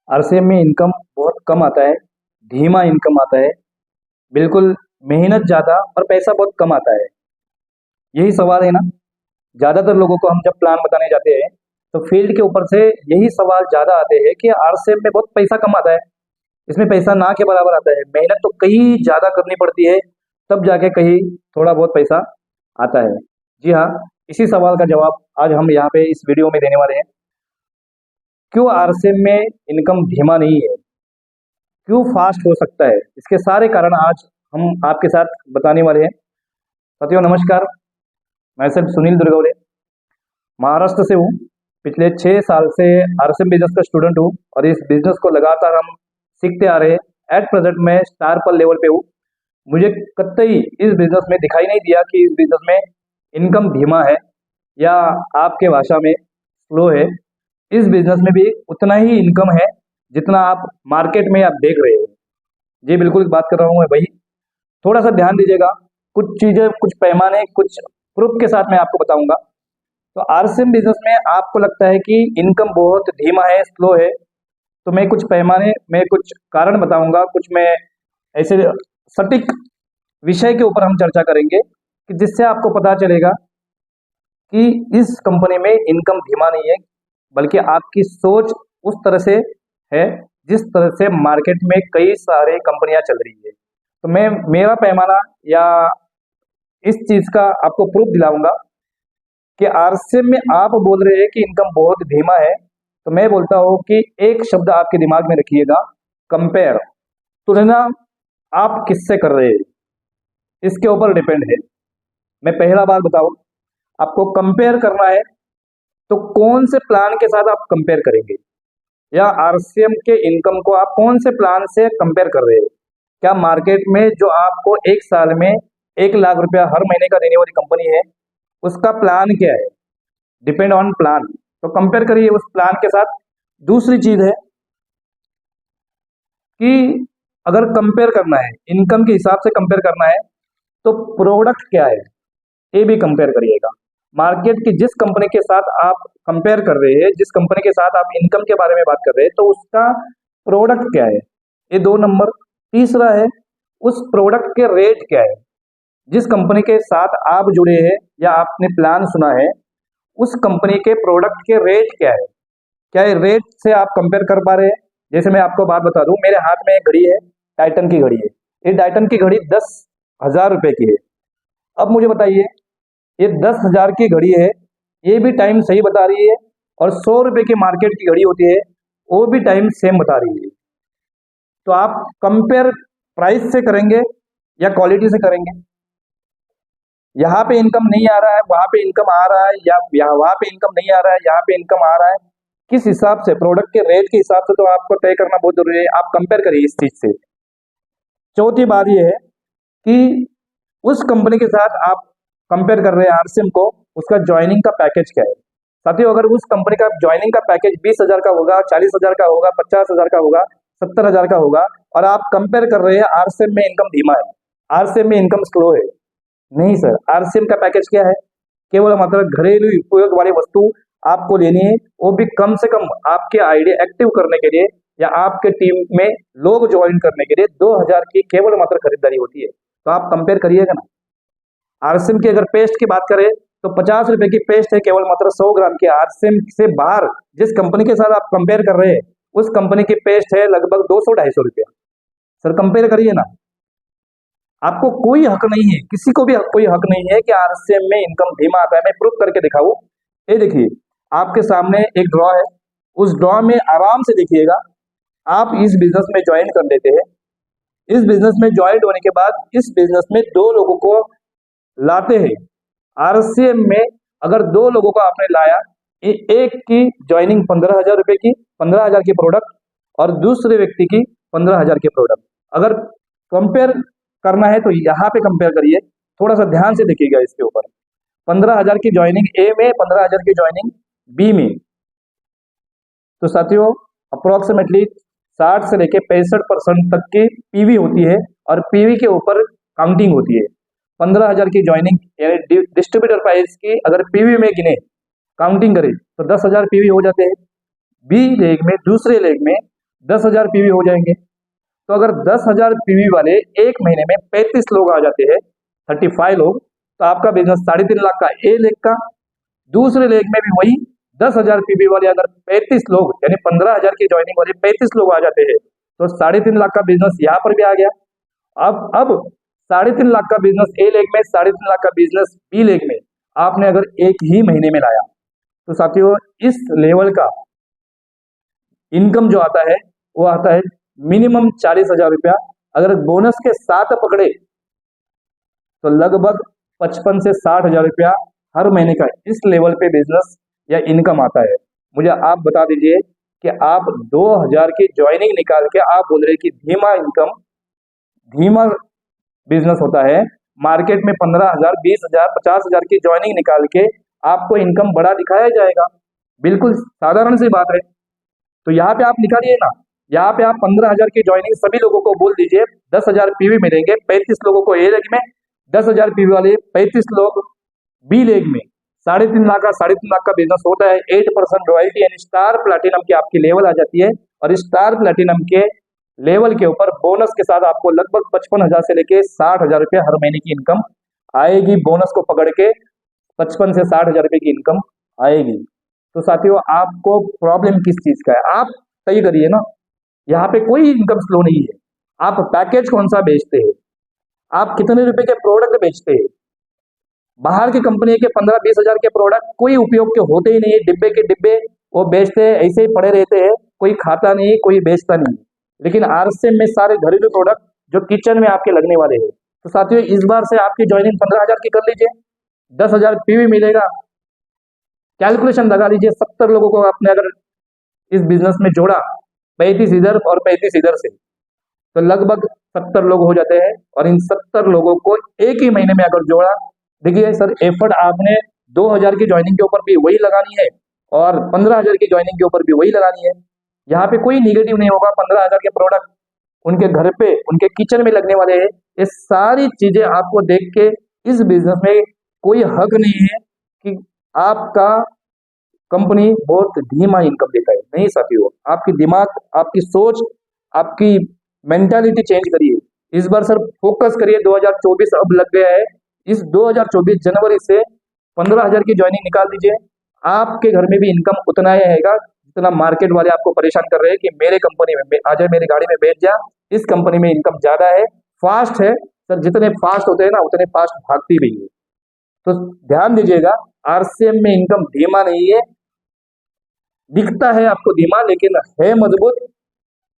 RCM में income बहुत कम आता है, धीमा इनकम आता है, बिल्कुल मेहनत ज़्यादा और पैसा बहुत कम आता है। यही सवाल है ना? ज़्यादातर लोगों को हम जब प्लान बताने जाते हैं, तो फील्ड के ऊपर से यही सवाल ज़्यादा आते हैं कि आरसीएम में बहुत पैसा कम आता है, इसमें पैसा ना के बराबर आता है, मेहनत तो कहीं ज़्यादा करनी पड़ती है, तब जाके कहीं थोड़ा बहुत पैसा आता है। जी हाँ, इसी सवाल का जवाब आज हम यहाँ पे इस वीडियो में देने वाले हैं। क्यों आरसीएम में इनकम धीमा नहीं है? क्यों फास्ट हो सकता है? इसके सारे कारण आज हम आपके साथ बताने वाले हैं। साथियों नमस्कार, मैं सिर्फ सुनील दुर्गवले महाराष्ट्र से हूँ। पिछले 6 साल से आरसीएम बिजनेस का स्टूडेंट हूँ और इस बिजनेस को लगातार हम सीखते आ रहे हैं। एट प्रेजेंट मैं स्टार पर लेवल पे हूँ। मुझे कतई इस बिजनेस में दिखाई नहीं दिया कि इस बिजनेस में इनकम धीमा है या आपके भाषा में स्लो है। इस बिजनेस में भी उतना ही इनकम है जितना आप मार्केट में आप देख रहे हैं। जी बिल्कुल बात कर रहा हूँ मैं वही। थोड़ा सा ध्यान दीजिएगा, कुछ चीज़ें, कुछ पैमाने, कुछ प्रूफ के साथ मैं आपको बताऊंगा। तो आरसीएम बिजनेस में आपको लगता है कि इनकम बहुत धीमा है, स्लो है, तो मैं कुछ पैमाने में कुछ कारण बताऊंगा, कुछ मैं ऐसे सटीक विषय के ऊपर हम चर्चा करेंगे कि जिससे आपको पता चलेगा कि इस कंपनी में इनकम धीमा नहीं है, बल्कि आपकी सोच उस तरह से है जिस तरह से मार्केट में कई सारे कंपनियां चल रही है। तो मैं मेरा पैमाना या इस चीज का आपको प्रूफ दिलाऊंगा कि आरसीएम में आप बोल रहे हैं कि इनकम बहुत धीमा है, तो मैं बोलता हूँ कि एक शब्द आपके दिमाग में रखिएगा, कंपेयर। तुलना आप किससे कर रहे हैं, इसके ऊपर डिपेंड है। मैं पहला बात बताऊं, आपको कंपेयर करना है तो कौन से प्लान के साथ आप कंपेयर करेंगे, या आरसीएम के इनकम को आप कौन से प्लान से कंपेयर कर रहे हैं? क्या मार्केट में जो आपको एक साल में 1 लाख रुपया हर महीने का देने वाली कंपनी है, उसका प्लान क्या है? Depend on plan. तो कंपेयर करिए उस प्लान के साथ। दूसरी चीज है कि अगर कंपेयर करना है, इनकम के हिसाब से कंपेयर करना है, तो प्रोडक्ट क्या है ये भी कंपेयर करिएगा। मार्केट की जिस कंपनी के साथ आप कंपेयर कर रहे हैं, जिस कंपनी के साथ आप इनकम के बारे में बात कर रहे हैं, तो उसका प्रोडक्ट क्या है, ये 2 नंबर। तीसरा है उस प्रोडक्ट के रेट क्या है। जिस कंपनी के साथ आप जुड़े हैं या आपने प्लान सुना है, उस कंपनी के प्रोडक्ट के रेट क्या है, क्या ये रेट से आप कंपेयर कर पा रहे हैं? जैसे मैं आपको बात बता दूं, मेरे हाथ में एक घड़ी है, टाइटन की घड़ी है। ये टाइटन की घड़ी 10,000 रुपए की है। अब मुझे बताइए, ये 10,000 की घड़ी है, ये भी टाइम सही बता रही है, और 100 रुपए की मार्केट की घड़ी होती है, वो भी टाइम सेम बता रही है। तो आप कंपेयर प्राइस से करेंगे या क्वालिटी से करेंगे? यहाँ पे इनकम नहीं आ रहा है, वहां पे इनकम आ रहा है, या वहां पे इनकम नहीं आ रहा है, यहाँ पे इनकम आ रहा है, किस हिसाब से? प्रोडक्ट के रेट के हिसाब से तो आपको तय करना बहुत जरूरी है। आप कंपेयर करिए इस चीज से। चौथी बात यह है कि उस कंपनी के साथ आप कंपेयर कर रहे हैं आरसीएम को, उसका ज्वाइनिंग का पैकेज क्या है? साथियों, अगर उस कंपनी का ज्वाइनिंग का पैकेज 20,000 का होगा, 40,000 का होगा, 50,000 का होगा, 70,000 का होगा, और आप कंपेयर कर रहे हैं आरसीएम में इनकम धीमा है, आरसीएम में इनकम स्लो है, नहीं सर। आरसीएम का पैकेज क्या है? केवल मतलब घरेलू उपयोग वाली वस्तु आपको लेनी है, वो भी कम से कम आपके आइडिया एक्टिव करने के लिए या आपके टीम में लोग ज्वाइन करने के लिए 2,000 की केवल मात्र खरीदारी होती है। तो आप कंपेयर करिएगा ना। आरसीएम की अगर पेस्ट की बात करें तो 50 रुपए की पेस्ट है, केवल मात्र 100 ग्राम की। आरसीएम से बाहर जिस कंपनी के साथ आप कंपेयर कर रहे हैं, उस कंपनी की पेस्ट है लगभग 200-250 रुपया। सर कंपेयर करिए ना। आपको कोई हक नहीं है, किसी को भी कोई हक नहीं है कि आरसीएम में इनकम धीमा आता है। मैं प्रूफ करके दिखाऊं। ये देखिए, आपके सामने एक ड्रॉ है, उस ड्रॉ में आराम से देखिएगा। आप इस बिजनेस में ज्वाइन कर लेते हैं, इस बिजनेस में ज्वाइन होने के बाद इस बिजनेस में 2 लोगों को लाते हैं। आरसीएम में अगर 2 लोगों को आपने लाया, एक की ज्वाइनिंग 15,000 रुपए की, 15,000 की प्रोडक्ट, और दूसरे व्यक्ति की 15,000 की प्रोडक्ट। अगर कंपेयर करना है तो यहाँ पे कंपेयर करिए, थोड़ा सा ध्यान से देखिएगा इसके ऊपर। 15,000 की ज्वाइनिंग ए में, 15,000 की ज्वाइनिंग बी में। तो साथियों अप्रोक्सीमेटली 60 से लेके 65% तक की पीवी होती है, और पीवी के ऊपर काउंटिंग होती है। 15,000 की ज्वाइनिंग यानी डिस्ट्रीब्यूटर प्राइस की अगर पीवी में गिने, काउंटिंग करें, तो 10,000 पीवी हो जाते हैं। बी लेग में, दूसरे लेग में 10,000 पीवी हो जाएंगे। तो अगर 10,000 पीवी वाले एक महीने में 35 लोग आ जाते हैं, 35 लोग, तो आपका बिजनेस 3.5 लाख का ए लेग का। दूसरे लेग में भी वही 10,000 पीवी वाले अगर 35 लोग यानी 15,000 की ज्वाइनिंग वाले 35 लोग आ जाते हैं, तो 3.5 लाख का बिजनेस यहाँ पर भी आ गया। अब 3.5 लाख का बिजनेस ए लेग में, 3.5 लाख का बिजनेस बी लेग में आपने अगर एक ही महीने में लाया, तो साथियों इस लेवल का इनकम जो आता है वो आता है मिनिमम 40,000 रुपया। अगर बोनस के साथ पकड़े तो लगभग 55 से 60,000 रुपया हर महीने का इस लेवल पे बिजनेस या इनकम आता है। मुझे आप बता दीजिए कि आप 2,000 की ज्वाइनिंग निकाल के आप बोल रहे कि धीमा इनकम, धीमा बिजनेस होता है। मार्केट में 15,000, 20,000, 50,000 की ज्वाइनिंग निकाल के आपको इनकम बड़ा दिखाया जाएगा, बिल्कुल साधारण सी बात है। तो यहाँ पे आप निकालिए ना, यहाँ पे आप 15,000 की ज्वाइनिंग सभी लोगों को बोल दीजिए, 10,000 पीवी मिलेंगे, 35 लोगों को ए लेग में, 10,000 पीवी वाले 35 लोग बी लेग में। 3.5 लाख का बिजनेस होता है। 8% रॉयल्टी यानी स्टार प्लैटिनम की आपकी लेवल आ जाती है, और स्टार प्लैटिनम के लेवल के ऊपर बोनस के साथ आपको लगभग 55,000 से लेके 60,000 रुपये हर महीने की इनकम आएगी। बोनस को पकड़ के 55 से 60,000 रुपये की इनकम आएगी। तो साथियों आपको प्रॉब्लम किस चीज का है, आप तय करिए ना। यहाँ पे कोई इनकम फ्लो नहीं है। आप पैकेज कौन सा बेचते हैं, आप कितने रुपए के प्रोडक्ट बेचते हैं। बाहर की कंपनी के 15-20 हजार के प्रोडक्ट कोई उपयोग के होते ही नहीं है, डिब्बे के डिब्बे वो बेचते हैं, ऐसे ही पड़े रहते हैं, कोई खाता नहीं, कोई बेचता नहीं। लेकिन आरसीएम में सारे घरेलू प्रोडक्ट जो किचन में आपके लगने वाले हैं। तो साथियों इस बार से आपकी ज्वाइनिंग 15,000 की कर लीजिए, 10,000 पीवी मिलेगा। कैलकुलेशन लगा लीजिए, 70 लोगों को आपने अगर इस बिजनेस में जोड़ा, 35 इधर और 35 इधर से, तो लगभग 70 लोग हो जाते हैं। और इन 70 लोगों को एक ही महीने में अगर जोड़ा, देखिए सर एफर्ट आपने 2,000 की ज्वाइनिंग के ऊपर भी वही लगानी है और 15,000 की ज्वाइनिंग के ऊपर भी वही लगानी है। यहाँ पे कोई निगेटिव नहीं होगा। 15,000 के प्रोडक्ट उनके घर पे, उनके किचन में लगने वाले हैं। ये सारी चीजें आपको देख के इस बिजनेस में कोई हक नहीं है कि आपका कंपनी बहुत धीमा इनकम देता है। नहीं साथियों, आपकी दिमाग, आपकी सोच, आपकी मेंटालिटी चेंज करिए। इस बार सर फोकस करिए। 2024 अब लग गया है। इस 2024 जनवरी से 15,000 की ज्वाइनिंग निकाल दीजिए। आपके घर में भी इनकम उतना ही आएगा जितना मार्केट वाले आपको परेशान कर रहे हैं कि मेरे कंपनी में आ जाए, मेरी गाड़ी में बैठ जा, इस कंपनी में इनकम ज्यादा है, फास्ट है। सर जितने फास्ट होते हैं ना उतने फास्ट भागती भी है। तो ध्यान दीजिएगा, आरसीएम में इनकम धीमा नहीं है, दिखता है आपको धीमा लेकिन है मजबूत,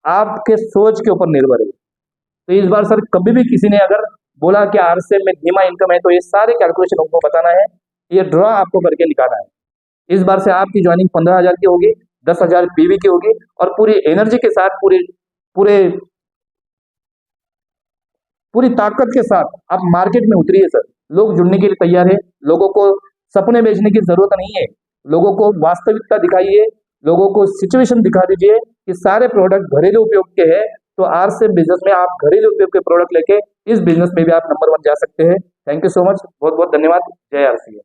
आपके सोच के ऊपर निर्भर है। तो इस बार सर कभी भी किसी ने अगर बोला कि आरसीएम में धीमा इनकम है, तो ये सारे कैलकुलेशन उनको बताना है, ये ड्रॉ आपको करके निकालना है। इस बार से आपकी ज्वाइनिंग 15,000 की होगी, 10,000 पीवी की होगी, और पूरी एनर्जी के साथ, पूरे पूरी ताकत के साथ आप मार्केट में उतरिए सर। लोग जुड़ने के लिए तैयार है। लोगों को सपने बेचने की जरूरत नहीं है, लोगों को वास्तविकता दिखाइए, लोगों को सिचुएशन दिखा दीजिए कि सारे प्रोडक्ट घरेलू उपयोग के हैं। तो आरसीएम बिजनेस में आप घरेलू उपयोग के प्रोडक्ट लेके इस बिजनेस में भी आप नंबर 1 जा सकते हैं। थैंक यू सो मच, बहुत बहुत धन्यवाद। जय आरसीएम।